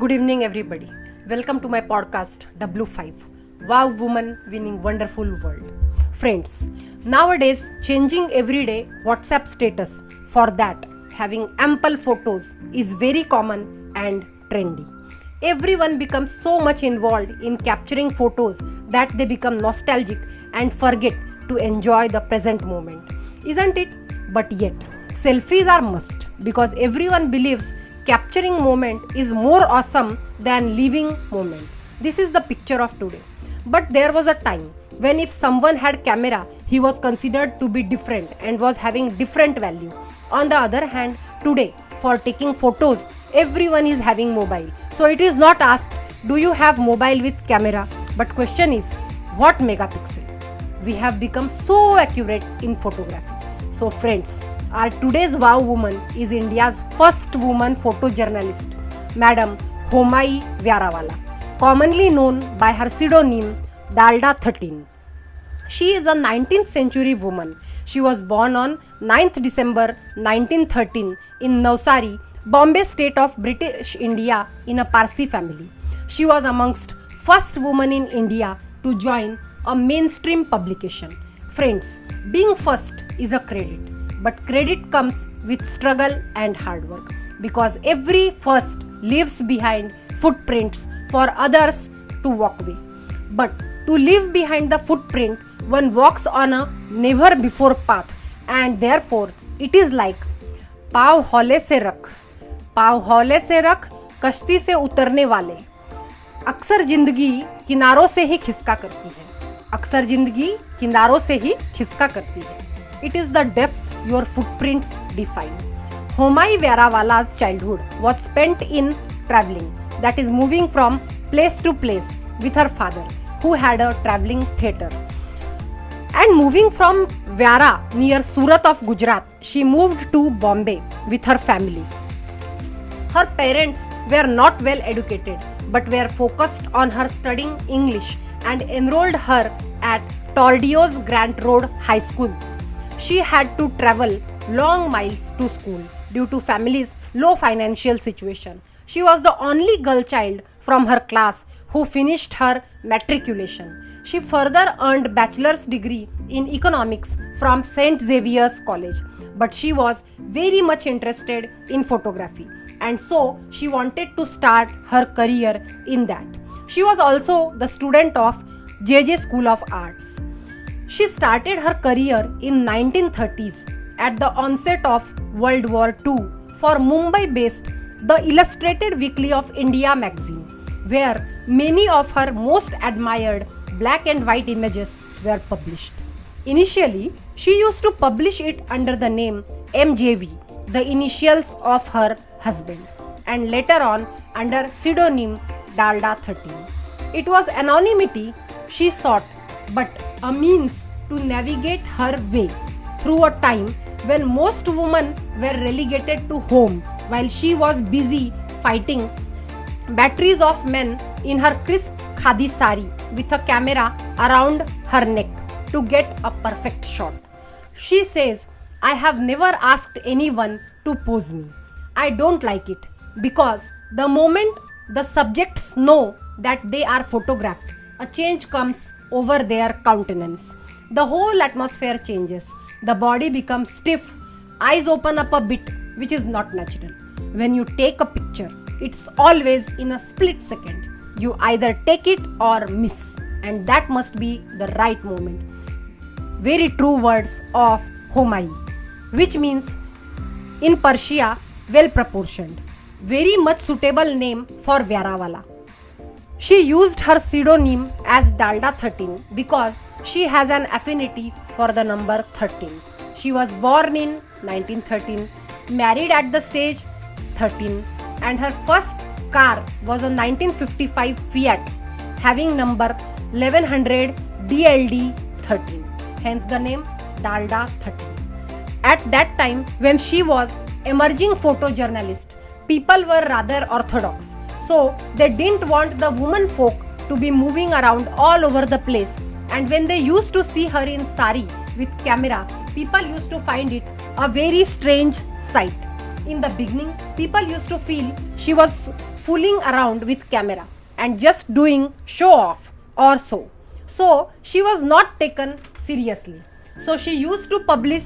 Good evening, everybody. Welcome to my podcast W5 Wow Woman Winning Wonderful World. Friends, nowadays changing everyday WhatsApp status for that having ample photos is very common and trendy. Everyone becomes so much involved in capturing photos that they become nostalgic and forget to enjoy the present moment. Isn't it? But yet, selfies are must because everyone believes capturing moment is more awesome than living moment. This is the picture of today. But there was a time when if someone had camera, he was considered to be different and was having different value. On the other hand, today for taking photos, everyone is having mobile. So it is not asked, do you have mobile with camera? But question is, what megapixel? We have become so accurate in photography. So friends, our today's wow woman is India's first woman photojournalist, Madam Homai Vyarawalla, commonly known by her pseudonym Dalda 13. She is a 19th century woman. She was born on 9th December 1913 in Navsari, Bombay state of British India in a Parsi family. She was amongst first woman in India to join a mainstream publication. Friends, being first is a credit. But credit comes with struggle and hard work because every first leaves behind footprints for others to walk away. But to leave behind the footprint, one walks on a never before path, and therefore it is like पाँव हौले से रख कश्ती से उतरने वाले अक्सर जिंदगी किनारों से ही खिसका करती है. It is the depth your footprints define. Homai Vyarawalla's childhood was spent in traveling, that is moving from place to place with her father, who had a traveling theatre. And moving from Vyara near Surat of Gujarat, she moved to Bombay with her family. Her parents were not well educated but were focused on her studying English and enrolled her at Tordios Grant Road High School. She had to travel long miles to school due to family's low financial situation. She was the only girl child from her class who finished her matriculation. She further earned bachelor's degree in economics from St. Xavier's College, but she was very much interested in photography, and so she wanted to start her career in that. She was also the student of JJ School of Arts. She started her career in 1930s at the onset of World War II for Mumbai-based The Illustrated Weekly of India magazine, where many of her most admired black and white images were published. Initially, she used to publish it under the name MJV, the initials of her husband, and later on under pseudonym Dalda 13. It was anonymity she sought, but a means to navigate her way through a time when most women were relegated to home while she was busy fighting batteries of men in her crisp khadi sari with a camera around her neck to get a perfect shot. She says, I have never asked anyone to pose me. I don't like it because the moment the subjects know that they are photographed, a change comes over their countenance. The whole atmosphere changes. The body becomes stiff, eyes open up a bit, which is not natural. When you take a picture, it's always in a split second. You either take it or miss, and that must be the right moment. Very true words of Homai, which means in Persia, well proportioned. Very much suitable name for Vyarawalla. She used her pseudonym as Dalda 13 because she has an affinity for the number 13. She was born in 1913, married at the stage 13, and her first car was a 1955 Fiat having number 1100 DLD 13, hence the name Dalda 13. At that time, when she was emerging photojournalist, people were rather orthodox. So they didn't want the woman folk to be moving around all over the place, and when they used to see her in sari with camera, people used to find it a very strange sight. In the beginning, people used to feel she was fooling around with camera and just doing show off or so. So she was not taken seriously. So she used to publish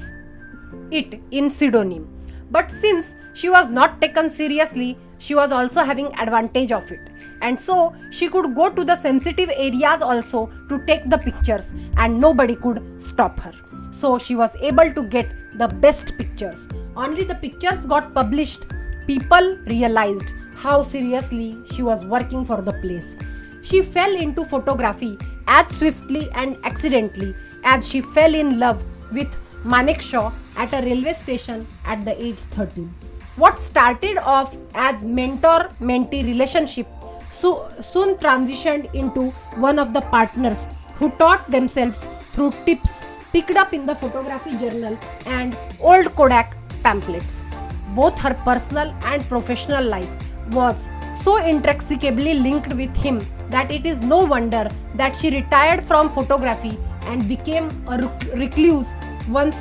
it in pseudonym. But since she was not taken seriously, she was also having advantage of it. And so she could go to the sensitive areas also to take the pictures and nobody could stop her. So she was able to get the best pictures. Only the pictures got published, people realized how seriously she was working for the place. She fell into photography as swiftly and accidentally as she fell in love with Manekshaw at a railway station at the age 13. What started off as mentor-mentee relationship soon transitioned into one of the partners who taught themselves through tips picked up in the photography journal and old Kodak pamphlets. Both her personal and professional life was so inextricably linked with him that it is no wonder that she retired from photography and became a recluse once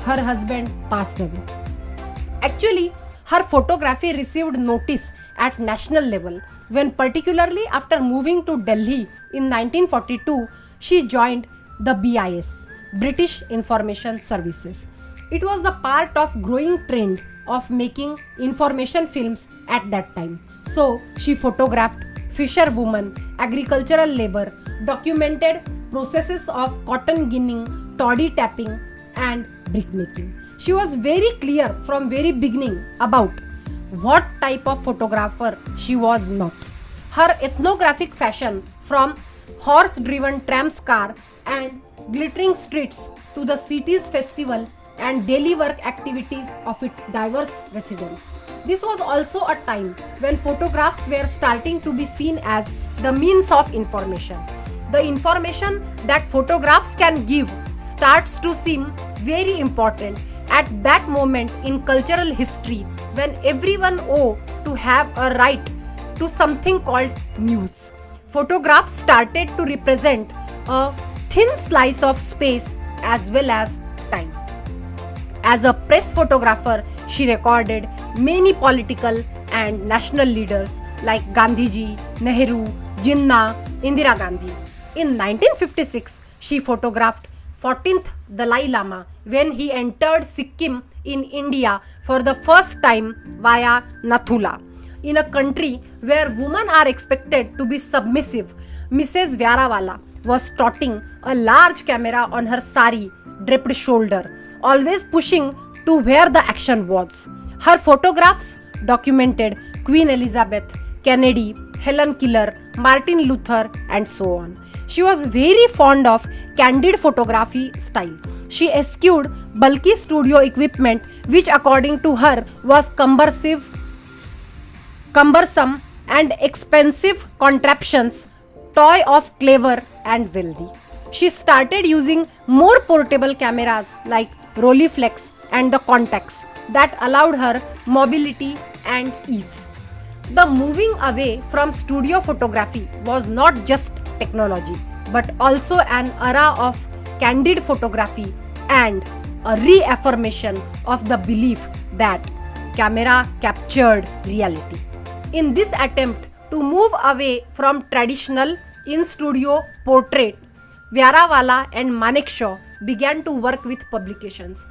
her husband passed away. Actually, her photography received notice at national level when, particularly after moving to Delhi in 1942, she joined the BIS, British Information Services. It was the part of growing trend of making information films at that time. So she photographed fisherwomen, agricultural labor, documented processes of cotton ginning, toddy tapping and brickmaking. She was very clear from very beginning about what type of photographer she was not. Her ethnographic fashion, from horse-driven tram's car and glittering streets to the city's festival and daily work activities of its diverse residents. This was also a time when photographs were starting to be seen as the means of information. The information that photographs can give starts to seem very important at that moment in cultural history when everyone ought to have a right to something called news. Photographs started to represent a thin slice of space as well as time. As a press photographer, she recorded many political and national leaders like Gandhiji, Nehru, Jinnah, Indira Gandhi. In 1956, she photographed 14th Dalai Lama when he entered Sikkim in India for the first time via Nathula. In a country where women are expected to be submissive, Mrs. Vyarawalla was trotting a large camera on her sari draped shoulder, always pushing to where the action was. Her photographs documented Queen Elizabeth, Kennedy, Helen Keller, Martin Luther, and so on. She was very fond of candid photography style. She eschewed bulky studio equipment, which according to her was cumbersome and expensive contraptions, toy of clever and wealthy. She started using more portable cameras like Rolleiflex and the Contax that allowed her mobility and ease. The moving away from studio photography was not just technology, but also an era of candid photography and a reaffirmation of the belief that camera captured reality. In this attempt to move away from traditional in-studio portrait, Vyarawalla and Manekshaw began to work with publications.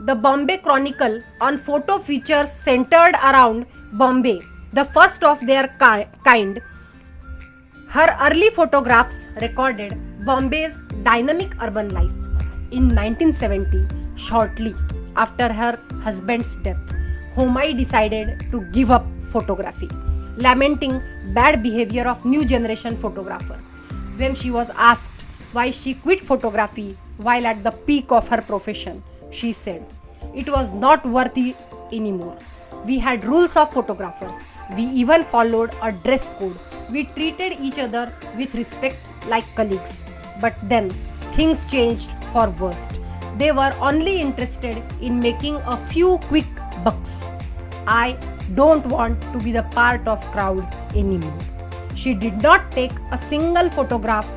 The Bombay Chronicle on photo features centered around Bombay, the first of their kind. Her early photographs recorded Bombay's dynamic urban life. In 1970, shortly after her husband's death, Homai decided to give up photography, lamenting bad behavior of new generation photographer. When she was asked why she quit photography while at the peak of her profession, she said, "It was not worthy anymore. We had rules of photographers. We even followed a dress code. We treated each other with respect like colleagues. But then things changed for worst. They were only interested in making a few quick bucks. I don't want to be the part of crowd anymore." She did not take a single photograph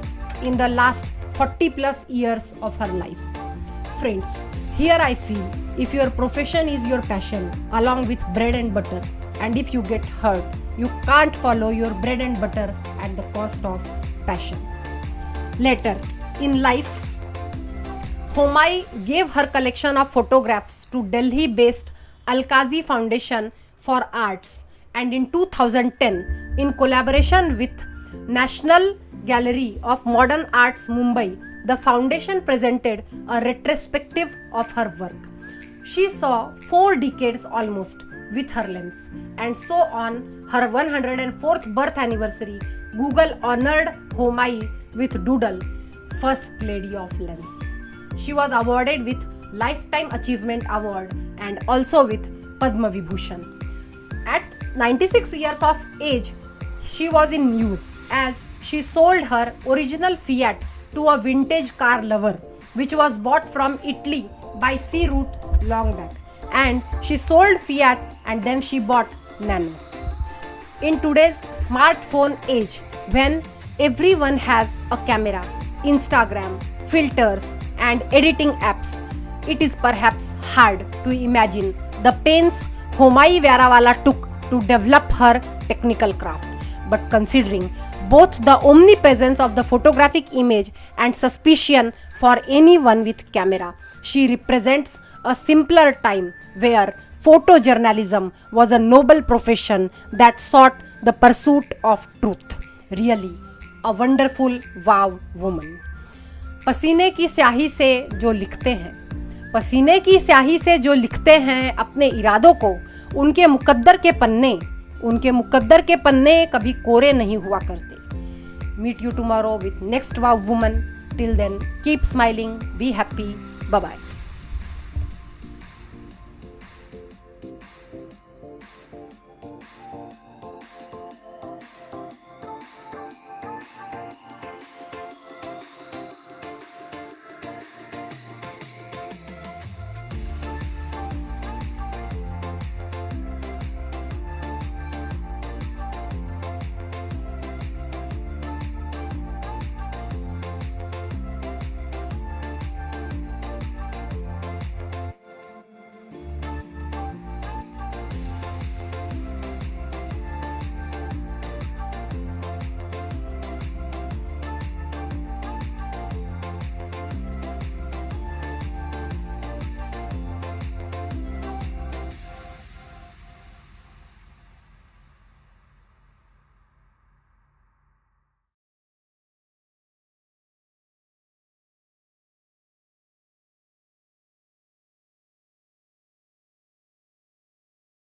in the last 40 plus years of her life. Friends, here I feel if your profession is your passion along with bread and butter, and if you get hurt, You can't follow your bread and butter at the cost of passion. Later in life, Homai gave her collection of photographs to Delhi-based Al-Qazi Foundation for Arts, and in 2010, in collaboration with National Gallery of Modern Arts Mumbai, the foundation presented a retrospective of her work. She saw 4 decades almost with her lens, and so on her 104th birth anniversary, Google honored Homai with Doodle, First Lady of Lens. She was awarded with Lifetime Achievement Award and also with Padma Vibhushan. At 96 years of age, she was in news as she sold her original Fiat to a vintage car lover, which was bought from Italy by sea route long back. And she sold Fiat and then she bought Nano. In today's smartphone age, when everyone has a camera, Instagram, filters, and editing apps, it is perhaps hard to imagine the pains Homai Vyarawalla took to develop her technical craft. But considering both the omnipresence of the photographic image and suspicion for anyone with camera, she represents a simpler time where photojournalism was a noble profession that sought the pursuit of truth. Really, a wonderful wow woman. पसीने की स्याही से जो लिखते हैं, पसीने की स्याही से जो लिखते हैं अपने इरादों को, उनके मुकद्दर के पन्ने कभी कोरे नहीं हुआ करते. Meet you tomorrow with next wow woman. Till then, keep smiling, be happy, bye bye.